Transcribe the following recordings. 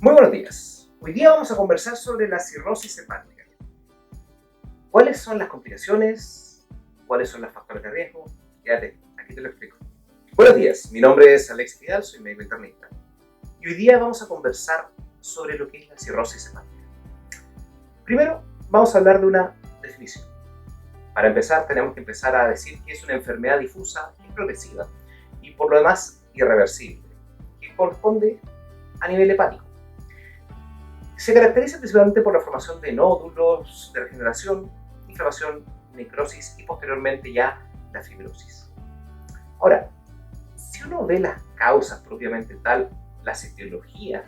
Muy buenos días. Hoy día vamos a conversar sobre la cirrosis hepática. ¿Cuáles son las complicaciones? ¿Cuáles son los factores de riesgo? Quédate, aquí te lo explico. Buenos días, mi nombre es Alex Vidal, soy médico internista. Y hoy día vamos a conversar sobre lo que es la cirrosis hepática. Primero, vamos a hablar de una definición. Para empezar, tenemos que empezar a decir que es una enfermedad difusa y progresiva, y por lo demás irreversible, que corresponde a nivel hepático. Se caracteriza principalmente por la formación de nódulos, de regeneración, inflamación, necrosis y posteriormente ya la fibrosis. Ahora, si uno ve las causas propiamente tal, las etiologías,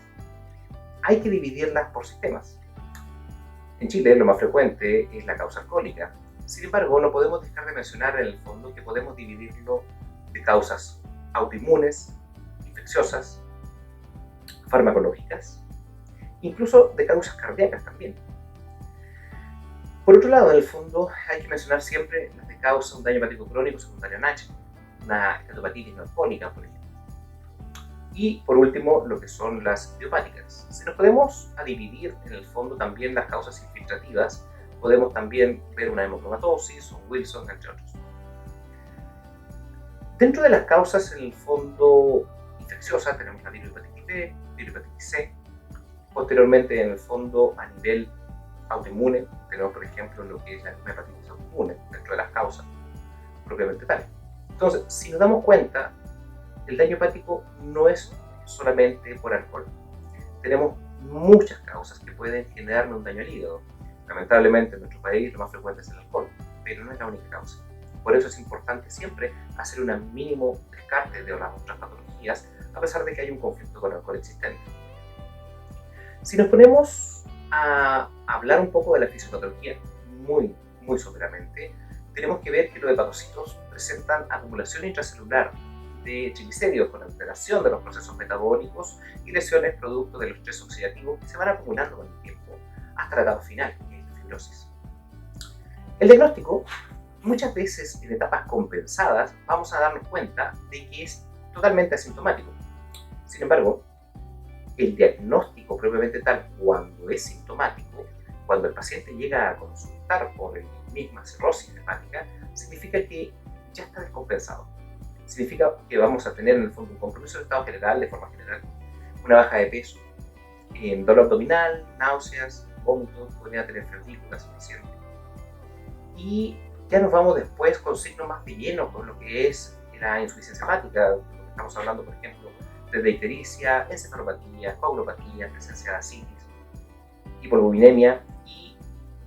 hay que dividirlas por sistemas. En Chile lo más frecuente es la causa alcohólica. Sin embargo, no podemos dejar de mencionar en el fondo que podemos dividirlo de causas autoinmunes, infecciosas, farmacológicas, incluso de causas cardíacas también. Por otro lado, en el fondo, hay que mencionar siempre las que causan un daño hepático crónico secundario a NASH, una hepatitis no alcohólica, por ejemplo. Y por último, lo que son las idiopáticas. Si nos podemos dividir en el fondo también las causas infiltrativas, podemos también ver una hemocromatosis, un Wilson, entre otros. Dentro de las causas, en el fondo, infecciosas, tenemos la virohepatitis B, virohepatitis C. Posteriormente, en el fondo, a nivel autoinmune, tenemos por ejemplo lo que es la hepatitis autoinmune, dentro de las causas propiamente tales. Entonces, si nos damos cuenta, el daño hepático no es solamente por alcohol. Tenemos muchas causas que pueden generarnos un daño al hígado. Lamentablemente en nuestro país lo más frecuente es el alcohol, pero no es la única causa. Por eso es importante siempre hacer un mínimo descarte de las otras patologías, a pesar de que hay un conflicto con el alcohol existente. Si nos ponemos a hablar un poco de la fisiopatología muy someramente, tenemos que ver que los hepatocitos presentan acumulación intracelular de triglicéridos con alteración de los procesos metabólicos y lesiones producto del estrés oxidativo que se van acumulando con el tiempo hasta la etapa final, que es la fibrosis. El diagnóstico, muchas veces en etapas compensadas, vamos a darnos cuenta de que es totalmente asintomático. Sin embargo, el diagnóstico propiamente tal, cuando es sintomático, cuando el paciente llega a consultar por la misma cirrosis hepática, significa que ya está descompensado. Significa que vamos a tener en el fondo un compromiso del estado general, de forma general, una baja de peso, dolor abdominal, náuseas, vómitos, podría tener febrícula suficiente. Y ya nos vamos después con signos más de lleno con lo que es la insuficiencia hepática. Estamos hablando, por ejemplo, de ictericia, encefalopatía, coagulopatía, presencia de ascitis, hipolipominemia y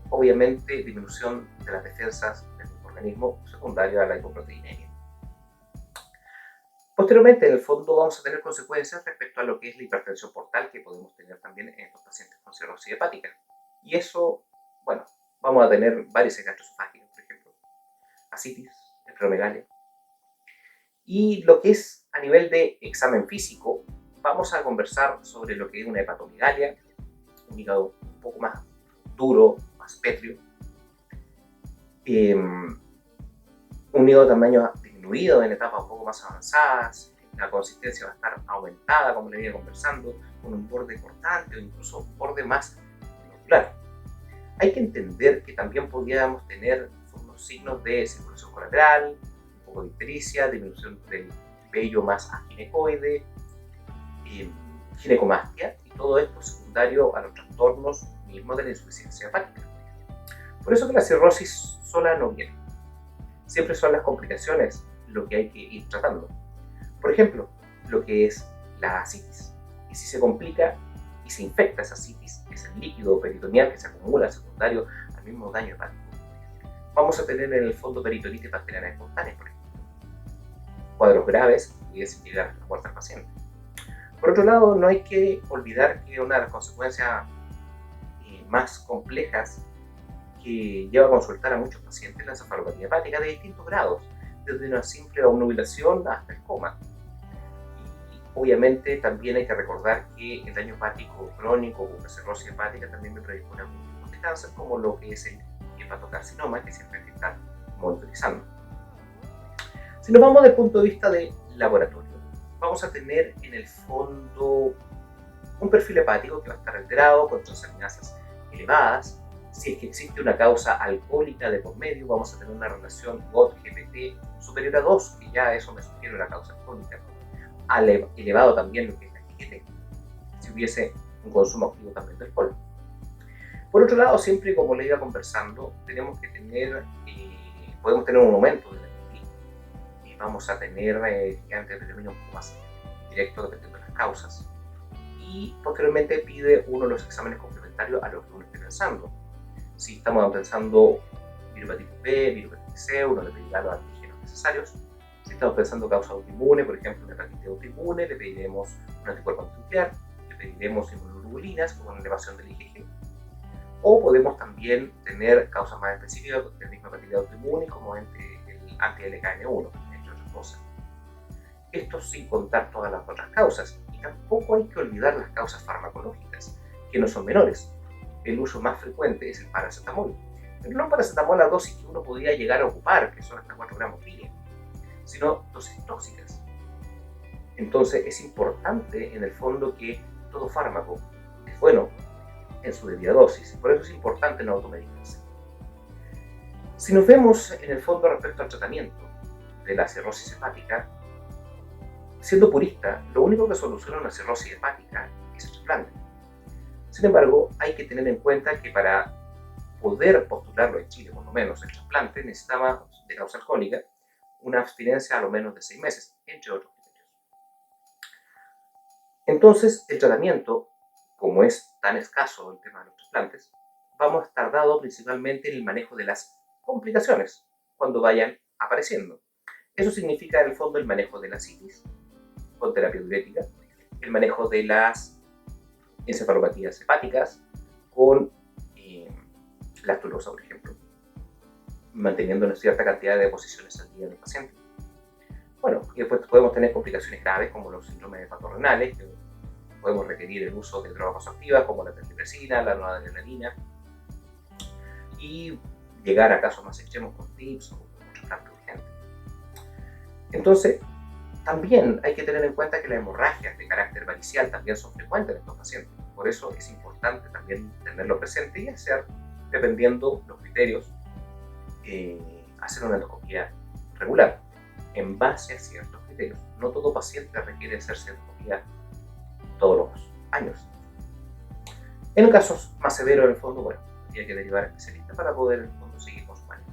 obviamente disminución de las defensas del organismo secundario a la hipoproteinemia. Posteriormente, en el fondo, vamos a tener consecuencias respecto a lo que es la hipertensión portal que podemos tener también en estos pacientes con cirrosis hepática. Y eso, bueno, vamos a tener varices gastroesofágicas, por ejemplo, ascitis, esplenomegalia. Y lo que es a nivel de examen físico, vamos a conversar sobre lo que es una hepatomegalia, un hígado un poco más duro, más pétreo, un hígado de tamaño disminuido en etapas un poco más avanzadas, la consistencia va a estar aumentada, como le iba conversando, con un borde cortante o incluso un borde más nodular. Hay que entender que también podríamos tener unos signos de circulación colateral, un poco de ictericia, disminución del vello más aginecoide, ginecomastia, y todo esto secundario a los trastornos mismos de la insuficiencia hepática. Por eso que la cirrosis sola no viene. Siempre son las complicaciones lo que hay que ir tratando. Por ejemplo, lo que es la ascitis. Y si se complica y se infecta esa ascitis, es el líquido peritoneal que se acumula secundario al mismo daño hepático. Vamos a tener en el fondo peritonitis bacteriana espontánea, por ejemplo. Cuadros graves pudiesen llegar a la muerte del paciente. Por otro lado, no hay que olvidar que una de las consecuencias más complejas que lleva a consultar a muchos pacientes es la encefalopatía hepática de distintos grados, desde una simple obnubilación hasta el coma. Y obviamente también hay que recordar que el daño hepático crónico o la cirrosis hepática también me predispone a algún tipo de cáncer, como lo que es el hepatocarcinoma, que siempre hay que estar monitorizando. Si nos vamos desde el punto de vista de laboratorio, vamos a tener en el fondo Un perfil hepático que va a estar alterado con transaminasas elevadas. Si es que existe una causa alcohólica de por medio, vamos a tener una relación GOT-GPT superior a 2, que ya eso me sugiere una causa alcohólica. Elevado también lo que es la GGT, si hubiese un consumo activo también de alcohol. Por otro lado, siempre como le iba conversando, tenemos que tener, podemos tener un aumento de la insulina y vamos a tener, antes determina un poco más directo dependiendo de las causas. Y posteriormente pide uno de los exámenes complementarios a lo que uno esté pensando. Si estamos pensando virulitis B, virulitis C, uno le pedirá los antígenos necesarios. Si estamos pensando causa autoinmune, por ejemplo, una hepatitis autoinmune, le pediremos un anticuerpo antinuclear, le pediremos inmunoglobulinas con una elevación del IgG. O podemos también tener causas más específicas de la misma hepatitis autoinmune, como el anti-LKN1, entre otras cosas. Esto sin contar todas las otras causas. Y tampoco hay que olvidar las causas farmacológicas, que no son menores. El uso más frecuente es el paracetamol. Pero no paracetamol a dosis que uno podría llegar a ocupar, que son hasta 4 gramos día, sino dosis tóxicas. Entonces es importante en el fondo que todo fármaco es bueno en su debida dosis. Por eso es importante no automedicarse. Si nos vemos en el fondo respecto al tratamiento de la cirrosis hepática, siendo purista, lo único que soluciona una cirrosis hepática es el trasplante. Sin embargo, hay que tener en cuenta que para poder postularlo en Chile, por lo menos el trasplante, necesitaba de causa alcohólica una abstinencia a lo menos de 6 meses, entre otros criterios. Entonces, el tratamiento, como es tan escaso el tema de los trasplantes, vamos a estar dado principalmente en el manejo de las complicaciones cuando vayan apareciendo. Eso significa, en el fondo, el manejo de la citis con terapia diurética, el manejo de las encefalopatías hepáticas con lactulosa, por ejemplo, manteniendo una cierta cantidad de deposiciones al día del paciente. Bueno, y después podemos tener complicaciones graves como los síndromes hepatorenales, que podemos requerir el uso de drogas vasoactivas como la terlipresina, la noradrenalina, y llegar a casos más extremos con TIPS o con trasplante urgente. Entonces, también hay que tener en cuenta que las hemorragias de carácter varicial también son frecuentes en estos pacientes. Por eso es importante también tenerlo presente y hacer, dependiendo los criterios, hacer una endoscopía regular en base a ciertos criterios. No todo paciente requiere hacerse endoscopía todos los años. En casos más severos, en el fondo, bueno, tendría que derivar a especialistas para poder, en el fondo, seguir con su manejo.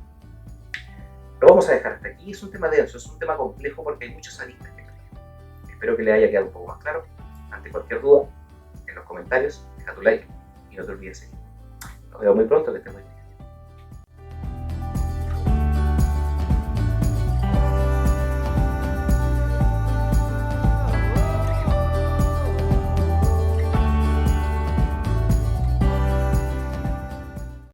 Lo vamos a dejar hasta aquí. Es un tema denso, es un tema complejo porque hay muchas aristas que tratar. Espero que le haya quedado un poco más claro. Ante cualquier duda, en los comentarios, deja tu like y no te olvides de seguir. Nos vemos muy pronto, que estés muy bien.